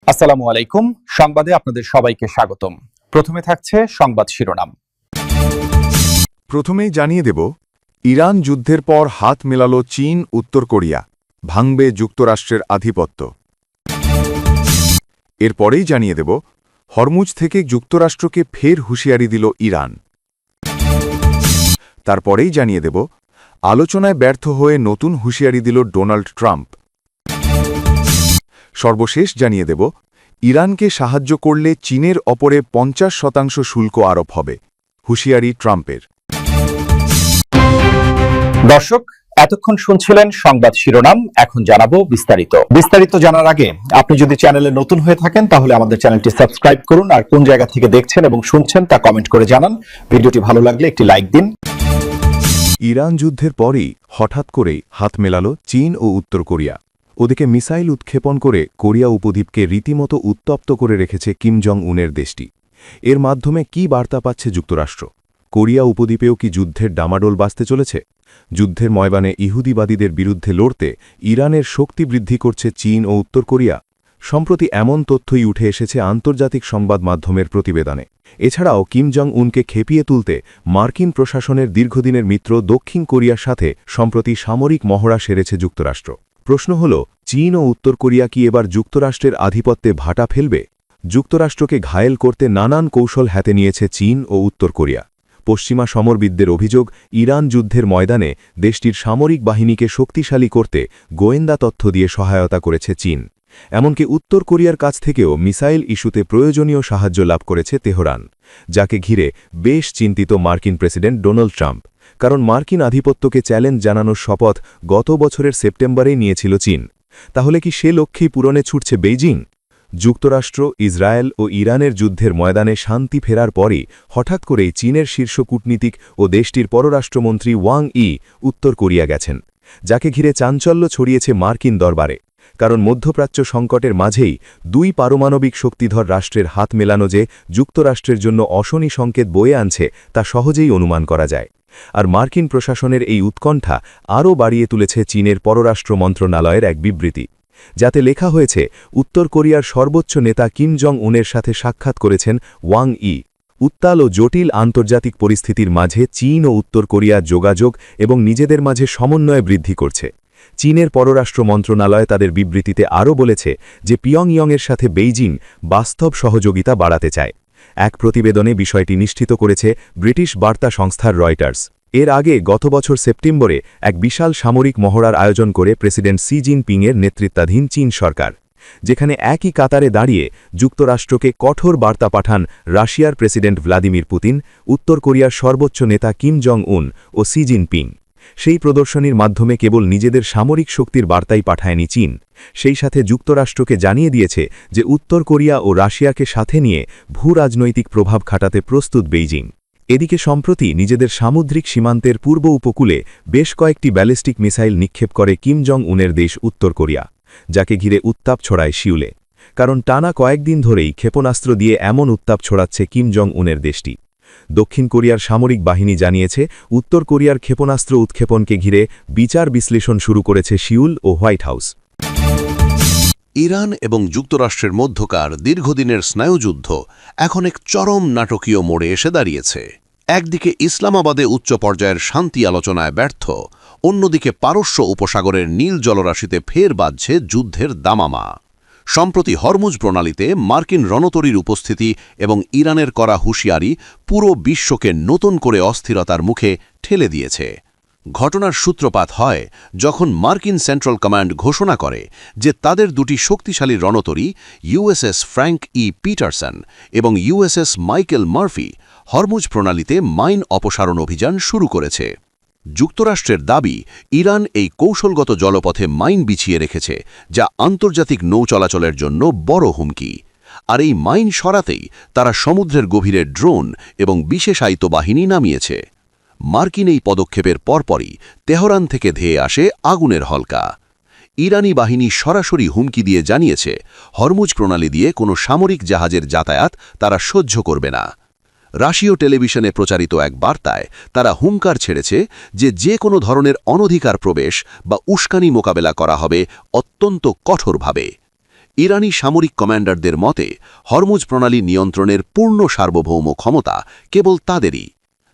আসসালামু আলাইকুম। সংবাদে আপনাদের সবাইকে স্বাগতম। প্রথমে থাকছে সংবাদ শিরোনাম। প্রথমেই জানিয়ে দেব, ইরান যুদ্ধের পর হাত মেলাল চীন, উত্তর কোরিয়া, ভাঙবে যুক্তরাষ্ট্রের আধিপত্য। এরপরেই জানিয়ে দেব, হরমুজ থেকে যুক্তরাষ্ট্রকে ফের হুঁশিয়ারি দিল ইরান। তারপরেই জানিয়ে দেব, আলোচনায় ব্যর্থ হয়ে নতুন হুঁশিয়ারি দিল ডোনাল্ড ট্রাম্প। সর্বশেষ জানিয়ে দেব, ইরানকে সাহায্য করলে চীনের ওপরে 50% শুল্ক আরোপ হবে, হুঁশিয়ারি ট্রাম্পের। দর্শক, এতক্ষণ শুনছিলেন সংবাদ শিরোনাম। এখন জানাবো বিস্তারিত জানার আগে আপনি যদি চ্যানেলে নতুন হয়ে থাকেন তাহলে আমাদের চ্যানেলটি সাবস্ক্রাইব করুন, আর কোন জায়গা থেকে দেখছেন এবং শুনছেন তা কমেন্ট করে জানান। ভিডিওটি ভালো লাগলে একটি লাইক দিন। ইরান যুদ্ধের পরই হঠাৎ করেই হাত মেলাল চীন ও উত্তর কোরিয়া। ওদিকে মিসাইল উৎক্ষেপণ করে কোরিয়া উপদ্বীপকে রীতিমতো উত্তপ্ত করে রেখেছে কিম জং উনের দেশটি। এর মাধ্যমে কি বার্তা পাচ্ছে যুক্তরাষ্ট্র? কোরিয়া উপদ্বীপেও কি যুদ্ধের ডামাডোল বাজতে চলেছে? যুদ্ধের ময়দানে ইহুদিবাদীদের বিরুদ্ধে লড়তে ইরানের শক্তি বৃদ্ধি করছে চীন ও উত্তর কোরিয়া। সম্প্রতি এমন তথ্যই উঠে এসেছে আন্তর্জাতিক সংবাদ মাধ্যমের প্রতিবেদনে। এছাড়াও কিম জং উনকে খেপিয়ে তুলতে মার্কিন প্রশাসনের দীর্ঘদিনের মিত্র দক্ষিণ কোরিয়ার সাথে সম্প্রতি সামরিক মহড়া সেরেছে যুক্তরাষ্ট্র। প্রশ্ন হল, চীন ও উত্তর কোরিয়া কি এবার যুক্তরাষ্ট্রের আধিপত্যে ভাটা ফেলবে? যুক্তরাষ্ট্রকে ঘায়েল করতে নানান কৌশল হাতে নিয়েছে চীন ও উত্তর কোরিয়া। পশ্চিমা সমরবিদদের অভিযোগ, ইরান যুদ্ধের ময়দানে দেশটির সামরিক বাহিনীকে শক্তিশালী করতে গোয়েন্দা তথ্য দিয়ে সহায়তা করেছে চীন। এমনকি উত্তর কোরিয়ার কাছ থেকেও মিসাইল ইস্যুতে প্রয়োজনীয় সাহায্য লাভ করেছে তেহরান, যাকে ঘিরে বেশ চিন্তিত মার্কিন প্রেসিডেন্ট ডোনাল্ড ট্রাম্প। কারণ মার্কিন আধিপত্যকে চ্যালেঞ্জ জানানোর শপথ গত বছরের সেপ্টেম্বরেই নিয়েছিল চীন। তাহলে কি সে লক্ষ্যেই পূরণে ছুটছে বেইজিং? যুক্তরাষ্ট্র, ইসরায়েল ও ইরানের যুদ্ধের ময়দানে শান্তি ফেরার পরই হঠাৎ করেই চীনের শীর্ষ কূটনীতিক ও দেশটির পররাষ্ট্রমন্ত্রী ওয়াং ই উত্তর কোরিয়া গেছেন, যাকে ঘিরে চাঞ্চল্য ছড়িয়েছে মার্কিন দরবারে। কারণ মধ্যপ্রাচ্য সংকটের মাঝেই দুই পারমাণবিক শক্তিধর রাষ্ট্রের হাত মেলানো যে যুক্তরাষ্ট্রের জন্য অশনি সংকেত বয়ে আনছে তা সহজেই অনুমান করা যায়। আর মার্কিন প্রশাসনের এই উৎকণ্ঠা আরও বাড়িয়ে তুলেছে চীনের পররাষ্ট্র মন্ত্রণালয়ের এক বিবৃতি, যাতে লেখা হয়েছে, উত্তর কোরিয়ার সর্বোচ্চ নেতা কিম জং উনের সাথে সাক্ষাৎ করেছেন ওয়াং ই। উত্তাল ও জটিল আন্তর্জাতিক পরিস্থিতির মাঝে চীন ও উত্তর কোরিয়ার যোগাযোগ এবং নিজেদের মাঝে সমন্বয় বৃদ্ধি করছে। চীনের পররাষ্ট্র মন্ত্রণালয় তাদের বিবৃতিতে আরও বলেছে যে পিয়ংইয়ংয়ের সাথে বেইজিং বাস্তব সহযোগিতা বাড়াতে চায়। এক প্রতিবেদনে বিষয়টি নিশ্চিত করেছে ব্রিটিশ বার্তা সংস্থার রয়টার্স। এর আগে গত বছর সেপ্টেম্বরে এক বিশাল সামরিক মহড়ার আয়োজন করে প্রেসিডেন্ট শি জিনপিংয়ের নেতৃত্বাধীন চীন সরকার, যেখানে একই কাতারে দাঁড়িয়ে যুক্তরাষ্ট্রকে কঠোর বার্তা পাঠান রাশিয়ার প্রেসিডেন্ট ভ্লাদিমির পুতিন, উত্তর কোরিয়ার সর্বোচ্চ নেতা কিম জং উন ও শি জিনপিং। সেই প্রদর্শনীর মাধ্যমে কেবল নিজেদের সামরিক শক্তির বার্তাই পাঠায়নি চীন, সেই সাথে যুক্তরাষ্ট্রকে জানিয়ে দিয়েছে যে উত্তর কোরিয়া ও রাশিয়াকে সাথে নিয়ে ভূরাজনৈতিক প্রভাব খাটাতে প্রস্তুত বেইজিং। এদিকে সম্প্রতি নিজেদের সামুদ্রিক সীমান্তের পূর্ব উপকূলে বেশ কয়েকটি ব্যালিস্টিক মিসাইল নিক্ষেপ করে কিম জং উনের দেশ উত্তর কোরিয়া, যাকে ঘিরে উত্তাপ ছড়ায় সিউলে। কারণ টানা কয়েকদিন ধরেই ক্ষেপণাস্ত্র দিয়ে এমন উত্তাপ ছড়াচ্ছে কিম জং উনের দেশটি। দক্ষিণ কোরিয়ার সামরিক বাহিনী জানিয়েছে, উত্তর কোরিয়ার ক্ষেপণাস্ত্র উৎক্ষেপণকে ঘিরে বিচার বিশ্লেষণ শুরু করেছে সিউল ও হোয়াইট হাউস। ইরান এবং যুক্তরাষ্ট্রের মধ্যকার দীর্ঘদিনের স্নায়ুযুদ্ধ এখন এক চরম নাটকীয় মোড়ে এসে দাঁড়িয়েছে। একদিকে ইসলামাবাদে উচ্চ পর্যায়ের শান্তি আলোচনায় ব্যর্থ, অন্যদিকে পারস্য উপসাগরের নীল জলরাশিতে ফের বাজছে যুদ্ধের দামামা। সম্প্রতি হরমুজ প্রণালীতে মার্কিন রণতরীর উপস্থিতি এবং ইরানের করা হুঁশিয়ারি পুরো বিশ্বকে নতুন করে অস্থিরতার মুখে ঠেলে দিয়েছে। ঘটনার সূত্রপাত হয় যখন মার্কিন সেন্ট্রাল কমান্ড ঘোষণা করে যে তাদের দুটি শক্তিশালী রণতরী ইউএসএস ফ্র্যাঙ্ক ই পিটারসন এবং ইউএসএস মাইকেল মার্ফি হরমুজ প্রণালীতে মাইন অপসারণ অভিযান শুরু করেছে। যুক্তরাষ্ট্রের দাবি, ইরান এই কৌশলগত জলপথে মাইন বিছিয়ে রেখেছে, যা আন্তর্জাতিক নৌ চলাচলের জন্য বড় হুমকি। আর এই মাইন সরাতেই তারা সমুদ্রের গভীরে ড্রোন এবং বিশেষায়িত বাহিনী নামিয়েছে। মার্কিন এই পদক্ষেপের পরপরই তেহরান থেকে ধেয়ে আসে আগুনের হলকা। ইরানি বাহিনী সরাসরি হুমকি দিয়ে জানিয়েছে, হরমুজ প্রণালী দিয়ে কোনো সামরিক জাহাজের যাতায়াত তারা সহ্য করবে না। রাশীয় টেলিভিশনে প্রচারিত এক বার্তায় তারা হুঙ্কার ছেড়েছে যে কোনো ধরনের অনধিকার প্রবেশ বা উস্কানি মোকাবেলা করা হবে অত্যন্ত কঠোরভাবে। ইরানি সামরিক কমান্ডারদের মতে হরমুজ প্রণালী নিয়ন্ত্রণের পূর্ণ সার্বভৌম ক্ষমতা কেবল তাদেরই।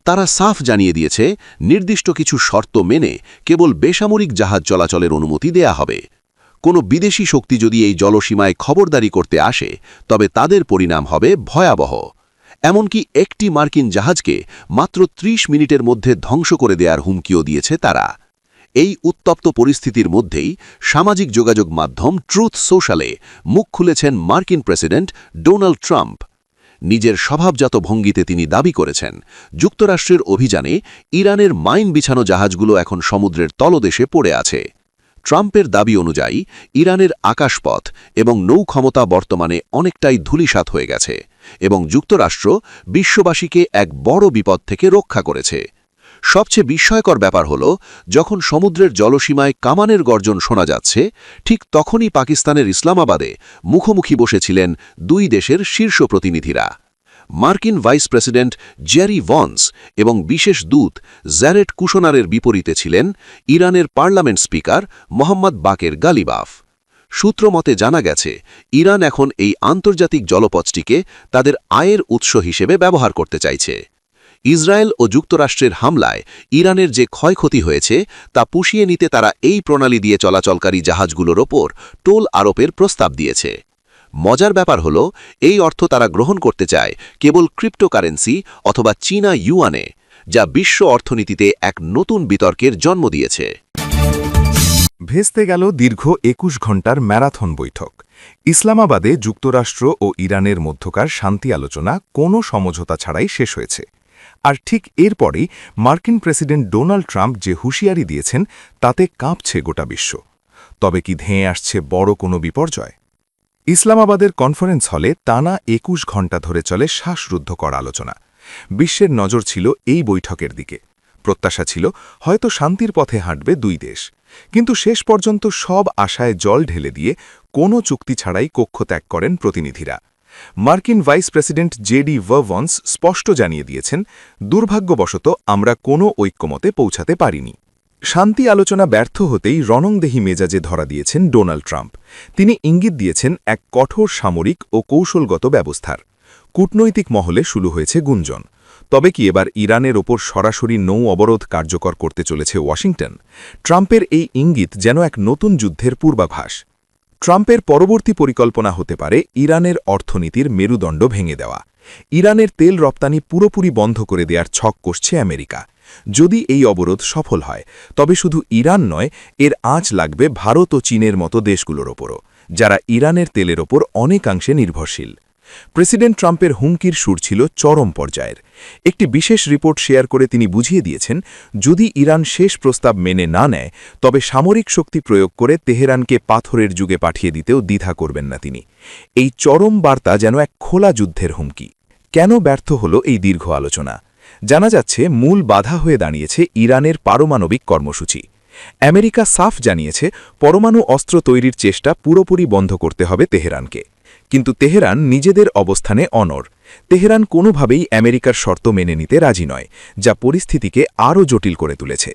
তারা সাফ জানিয়ে দিয়েছে, নির্দিষ্ট কিছু শর্ত মেনে কেবল বেসামরিক জাহাজ চলাচলের অনুমতি দেয়া হবে। কোনো বিদেশি শক্তি যদি এই জলসীমায় খবরদারি করতে আসে, তবে তাদের পরিণাম হবে ভয়াবহ। এমনকি একটি মার্কিন জাহাজকে মাত্র ৩০ মিনিটের মধ্যে ধ্বংস করে দেওয়ার হুমকিও দিয়েছে তারা। এই উত্তপ্ত পরিস্থিতির মধ্যেই সামাজিক যোগাযোগ মাধ্যম ট্রুথ সোশ্যালে মুখ খুলেছেন মার্কিন প্রেসিডেন্ট ডোনাল্ড ট্রাম্প। নিজের স্বভাবজাত ভঙ্গিতে তিনি দাবি করেছেন, যুক্তরাষ্ট্রের অভিযানে ইরানের মাইন বিছানো জাহাজগুলো এখন সমুদ্রের তলদেশে পড়ে আছে। ট্রাম্পের দাবি অনুযায়ী ইরানের আকাশপথ এবং নৌ ক্ষমতা বর্তমানে অনেকটাই ধূলিসাৎ হয়ে গেছে এবং যুক্তরাষ্ট্র বিশ্ববাসীকে এক বড় বিপদ থেকে রক্ষা করেছে। সবচেয়ে বিস্ময়কর ব্যাপার হল, যখন সমুদ্রের জলসীমায় কামানের গর্জন শোনা যাচ্ছে, ঠিক তখনই পাকিস্তানের ইসলামাবাদে মুখোমুখি বসেছিলেন দুই দেশের শীর্ষ প্রতিনিধিরা। মার্কিন ভাইস প্রেসিডেন্ট জেরি ভন্স এবং বিশেষ দূত জ্যারেড কুশনারের বিপরীতে ছিলেন ইরানের পার্লামেন্ট স্পিকার মোহাম্মদ বাকের গালিবাফ। সূত্র মতে জানা গেছে, ইরান এখন এই আন্তর্জাতিক জলপথটিকে তাদের আয়ের উৎস হিসেবে ব্যবহার করতে চাইছে। ইসরায়েল ও যুক্তরাষ্ট্রের হামলায় ইরানের যে ক্ষয়ক্ষতি হয়েছে তা পুষিয়ে নিতে তারা এই প্রণালী দিয়ে চলাচলকারী জাহাজগুলোর ওপর টোল আরোপের প্রস্তাব দিয়েছে। মজার ব্যাপার হল, এই অর্থ তারা গ্রহণ করতে চায় কেবল ক্রিপ্টোকারেন্সি অথবা চীনা ইউয়ানে, যা বিশ্ব অর্থনীতিতে এক নতুন বিতর্কের জন্ম দিয়েছে। ভেস্তে গেল দীর্ঘ ২১ ঘণ্টার ম্যারাথন বৈঠক। ইসলামাবাদে যুক্তরাষ্ট্র ও ইরানের মধ্যকার শান্তি আলোচনা কোনো সমঝোতা ছাড়াই শেষ হয়েছে। আর ঠিক এরপরেই মার্কিন প্রেসিডেন্ট ডোনাল্ড ট্রাম্প যে হুঁশিয়ারি দিয়েছেন, তাতে কাঁপছে গোটা বিশ্ব। তবে কি ধেয়ে আসছে বড় কোনো বিপর্যয়? ইসলামাবাদের কনফারেন্স হলে টানা ২১ ঘণ্টা ধরে চলে শ্বাসরুদ্ধকর আলোচনা। বিশ্বের নজর ছিল এই বৈঠকের দিকে। প্রত্যাশা ছিল হয়তো শান্তির পথে হাঁটবে দুই দেশ, কিন্তু শেষ পর্যন্ত সব আশায় জল ঢেলে দিয়ে কোনো চুক্তি ছাড়াই কক্ষ ত্যাগ করেন প্রতিনিধিরা। মার্কিন ভাইস প্রেসিডেন্ট জেডি ভার্ভন্স স্পষ্ট জানিয়ে দিয়েছেন, দুর্ভাগ্যবশত আমরা কোনো ঐক্যমতে পৌঁছাতে পারিনি। শান্তি আলোচনা ব্যর্থ হতেই রণংদেহী মেজাজে ধরা দিয়েছেন ডোনাল্ড ট্রাম্প। তিনি ইঙ্গিত দিয়েছেন এক কঠোর সামরিক ও কৌশলগত ব্যবস্থার। কূটনৈতিক মহলে শুরু হয়েছে গুঞ্জন। তবে কি এবার ইরানের ওপর সরাসরি নৌ অবরোধ কার্যকর করতে চলেছে ওয়াশিংটন? ট্রাম্পের এই ইঙ্গিত যেন এক নতুন যুদ্ধের পূর্বাভাস। ট্রাম্পের পরবর্তী পরিকল্পনা হতে পারে ইরানের অর্থনীতির মেরুদণ্ড ভেঙে দেওয়া। ইরানের তেল রপ্তানি পুরোপুরি বন্ধ করে দেওয়ার ছক কষছে আমেরিকা। যদি এই অবরোধ সফল হয়, তবে শুধু ইরান নয়, এর আঁচ লাগবে ভারত ও চীনের মতো দেশগুলোর ওপরও, যারা ইরানের তেলের ওপর অনেকাংশে নির্ভরশীল। প্রেসিডেন্ট ট্রাম্পের হুমকির সুর ছিল চরম পর্যায়ের। একটি বিশেষ রিপোর্ট শেয়ার করে তিনি বুঝিয়ে দিয়েছেন, যদি ইরান শেষ প্রস্তাব মেনে না নেয়, তবে সামরিক শক্তি প্রয়োগ করে তেহরানকে পাথরের যুগে পাঠিয়ে দিতেও দ্বিধা করবেন না তিনি। এই চরম বার্তা যেন এক খোলা যুদ্ধের হুমকি। কেন ব্যর্থ হল এই দীর্ঘ আলোচনা? জানা যাচ্ছে, মূল বাধা হয়ে দাঁড়িয়েছে ইরানের পারমাণবিক কর্মসূচি। আমেরিকা সাফ জানিয়েছে, পরমাণু অস্ত্র তৈরির চেষ্টা পুরোপুরি বন্ধ করতে হবে তেহরানকে। কিন্তু তেহরান নিজেদের অবস্থানে অনড়। তেহরান কোনোভাবেই আমেরিকার শর্ত মেনে নিতে রাজি নয়, যা পরিস্থিতিকে আরও জটিল করে তুলেছে।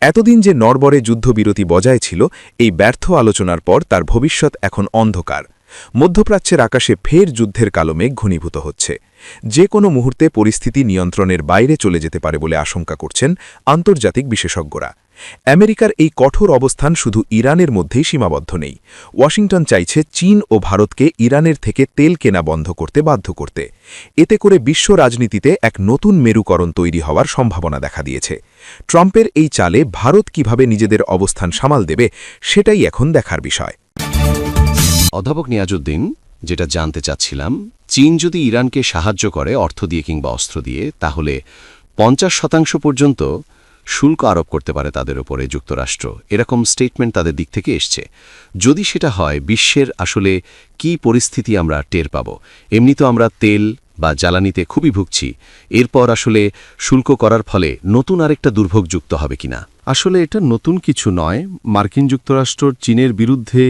এতদিন যে নড়বড়ে যুদ্ধবিরতি বজায় ছিল, এই ব্যর্থ আলোচনার পর তার ভবিষ্যৎ এখন অন্ধকার। মধ্যপ্রাচ্যের আকাশে ফের যুদ্ধের কালো মেঘ ঘনীভূত হচ্ছে। যে কোনো মুহূর্তে পরিস্থিতি নিয়ন্ত্রণের বাইরে চলে যেতে পারে বলে আশঙ্কা করছেন আন্তর্জাতিক বিশেষজ্ঞরা। আমেরিকার এই কঠোর অবস্থান শুধু ইরানের মধ্যেই সীমাবদ্ধ নেই। ওয়াশিংটন চাইছে চীন ও ভারতকে ইরানের থেকে তেল কেনা বন্ধ করতে বাধ্য করতে। এতে করে বিশ্ব রাজনীতিতে এক নতুন মেরুকরণ তৈরি হওয়ার সম্ভাবনা দেখা দিয়েছে। ট্রাম্পের এই চালে ভারত কিভাবে নিজেদের অবস্থান সামাল দেবে, সেটাই এখন দেখার বিষয়। অধ্যাপক নিয়াজউদ্দিন, যেটা জানতে চাচ্ছিলাম, চীন যদি ইরানকে সাহায্য করে অর্থ দিয়ে কিংবা অস্ত্র দিয়ে, তাহলে 50% পর্যন্ত শুল্ক আরোপ করতে পারে তাদের উপরে যুক্তরাষ্ট্র। এরকম স্টেটমেন্ট তাদের দিক থেকে এসছে। যদি সেটা হয়, বিশ্বের আসলে কি পরিস্থিতি আমরা টের পাব? এমনি তো আমরা তেল বা জ্বালানিতে খুবই ভুগছি, এরপর আসলে শুল্ক করার ফলে নতুন আরেকটা দুর্ভোগ যুক্ত হবে কিনা? আসলে এটা নতুন কিছু নয়। মার্কিন যুক্তরাষ্ট্র চীনের বিরুদ্ধে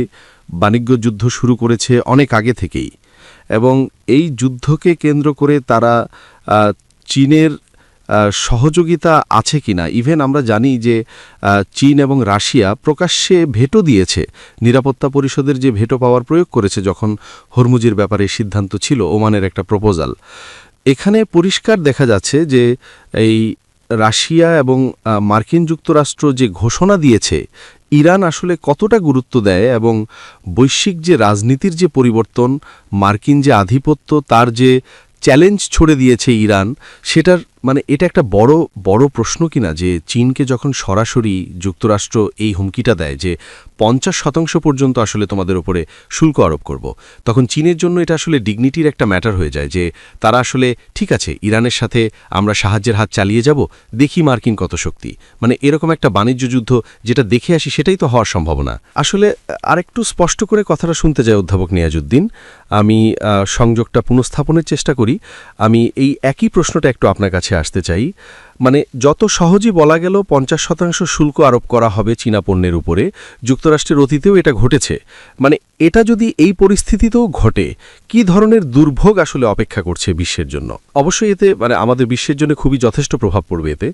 বাণিজ্য যুদ্ধ শুরু করেছে অনেক আগে থেকেই, এবং এই যুদ্ধকে কেন্দ্র করে তারা চীনের সহযোগিতা আছে কিনা। ইভেন আমরা জানি যে চীন এবং রাশিয়া প্রকাশ্যে ভেটো দিয়েছে, নিরাপত্তা পরিষদের যে ভেটো পাওয়ার প্রয়োগ করেছে যখন হরমুজের ব্যাপারে সিদ্ধান্ত ছিল, ওমানের একটা প্রপোজাল। এখানে পরিষ্কার দেখা যাচ্ছে যে এই রাশিয়া এবং মার্কিন যুক্তরাষ্ট্র যে ঘোষণা দিয়েছে, ইরান আসলে কতটা গুরুত্ব দেয় এবং বৈশ্বিক যে রাজনীতির যে পরিবর্তন, মার্কিন যে আধিপত্য, তার যে চ্যালেঞ্জ ছড়ে দিয়েছে ইরান, সেটার মানে এটা একটা বড় প্রশ্ন কিনা যে চীনকে যখন সরাসরি যুক্তরাষ্ট্র এই হুমকিটা দেয় যে 50% পর্যন্ত আসলে তোমাদের উপরে শুল্ক আরোপ করব, তখন চীনের জন্য এটা আসলে ডিগনিটির একটা ম্যাটার হয়ে যায় যে তারা আসলে ঠিক আছে ইরানের সাথে আমরা সাহায্যের হাত চালিয়ে যাব, দেখি মার্কিন কত শক্তি। মানে এরকম একটা বাণিজ্য যুদ্ধ যেটা দেখে আসি সেটাই তো হওয়ার সম্ভাবনা। আসলে আরেকটু স্পষ্ট করে কথাটা শুনতে চাই অধ্যাপক নিয়াজউদ্দিন, আমি সংযোগটা পুনঃস্থাপনের চেষ্টা করি। আমি এই একই প্রশ্নটা একটু আপনার কাছে আসতে চাই। মানে যত সহজেই বলা গেল 50% শুল্ক আরোপ করা হবে চীনা পণ্যের উপরে, যুক্তরাষ্ট্রের অতীতেও এটা ঘটেছে। মানে এটা যদি এই পরিস্থিতিতেও ঘটে, কি ধরনের দুর্ভোগ আসলে অপেক্ষা করছে বিশ্বের জন্য? অবশ্যই এতে মানে আমাদের বিশ্বের জন্য খুবই যথেষ্ট প্রভাব পড়বে এতে,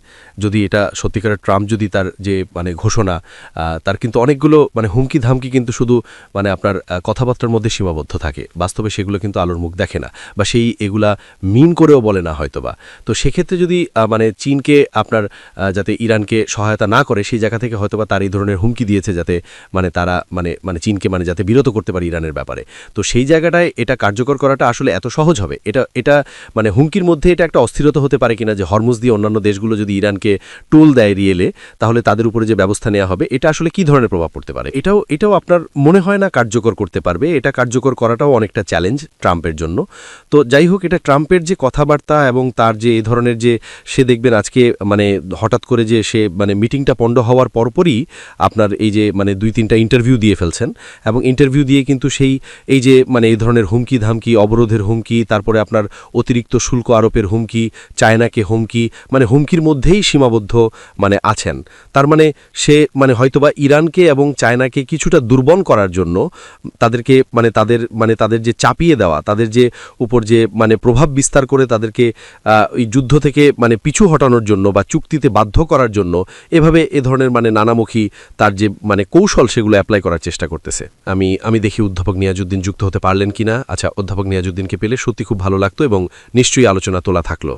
যদি এটা সত্যিকারের ট্রাম্প যদি তার যে মানে ঘোষণা, তার কিন্তু অনেকগুলো মানে হুমকি ধামকি কিন্তু শুধু মানে আপনার কথাবার্তার মধ্যে সীমাবদ্ধ থাকে, বাস্তবে সেগুলো কিন্তু আলোর মুখ দেখে না, বা সেই এগুলা মিন করেও বলে না হয়তোবা। তো সেক্ষেত্রে যদি মানে চীনকে আপনার যাতে ইরানকে সহায়তা না করে, সেই জায়গা থেকে হয়তোবা তার এই ধরনের হুমকি দিয়েছে যাতে মানে তারা মানে চীনকে মানে যাতে বিরত করতে পারে ইরানের ব্যাপারে। তো সেই জায়গাটায় এটা কার্যকর করাটা আসলে এত সহজ হবে? এটা মানে হুমকির মধ্যে এটা একটা অস্থিরতা হতে পারে কিনা যে হরমুজ দিয়ে অন্যান্য দেশগুলো যদি ইরানকে টোল দেয় রিয়েলে, তাহলে তাদের উপরে যে ব্যবস্থা নেওয়া হবে এটা আসলে কি ধরনের প্রভাব পড়তে পারে? এটাও আপনার মনে হয় না কার্যকর করতে পারবে? এটা কার্যকর করাটাও অনেকটা চ্যালেঞ্জ ট্রাম্পের জন্য। তো যাই হোক, এটা ট্রাম্পের যে কথাবার্তা এবং তার যে এই ধরনের যে সে দেখবেন আজকে মানে হঠাৎ করে যে সে মানে মিটিংটা পণ্ড হওয়ার পরপরই আপনার এই যে মানে 2-3টা ইন্টারভিউ দিয়ে ফেলছেন, এবং ইন্টারভিউ দিয়ে কিন্তু সেই এই যে মানে এই ধরনের হুমকি ধামকি, অবরোধের হুমকি, তারপরে আপনার অতিরিক্ত শুল্ক আরোপের হুমকি, চায়নাকে হুমকি, মানে হুমকির মধ্যেই সীমাবদ্ধ মানে আছেন। তার মানে সে মানে হয়তোবা ইরানকে এবং চায়নাকে কিছুটা দুর্বল করার জন্য তাদেরকে মানে তাদের যে চাপিয়ে দেওয়া, তাদের যে উপর যে মানে প্রভাব বিস্তার করে তাদেরকে এই যুদ্ধ থেকে মানে পিছু হটানোর জন্য বা চুক্তিতে বাধ্য করার জন্য এভাবে এ ধরনের মানে নানামুখী তার যে মানে কৌশল সেগুলো অ্যাপ্লাই করার চেষ্টা করতেছে। আমি দেখি অধ্যাপক নিয়াজউদ্দিন যুক্ত হতে পারলেন কিনা। আচ্ছা, অধ্যাপক নিয়াজউদ্দিনকে পেলে সত্যি খুব ভালো লাগতো এবং নিশ্চয়ই আলোচনা তোলা থাকলো।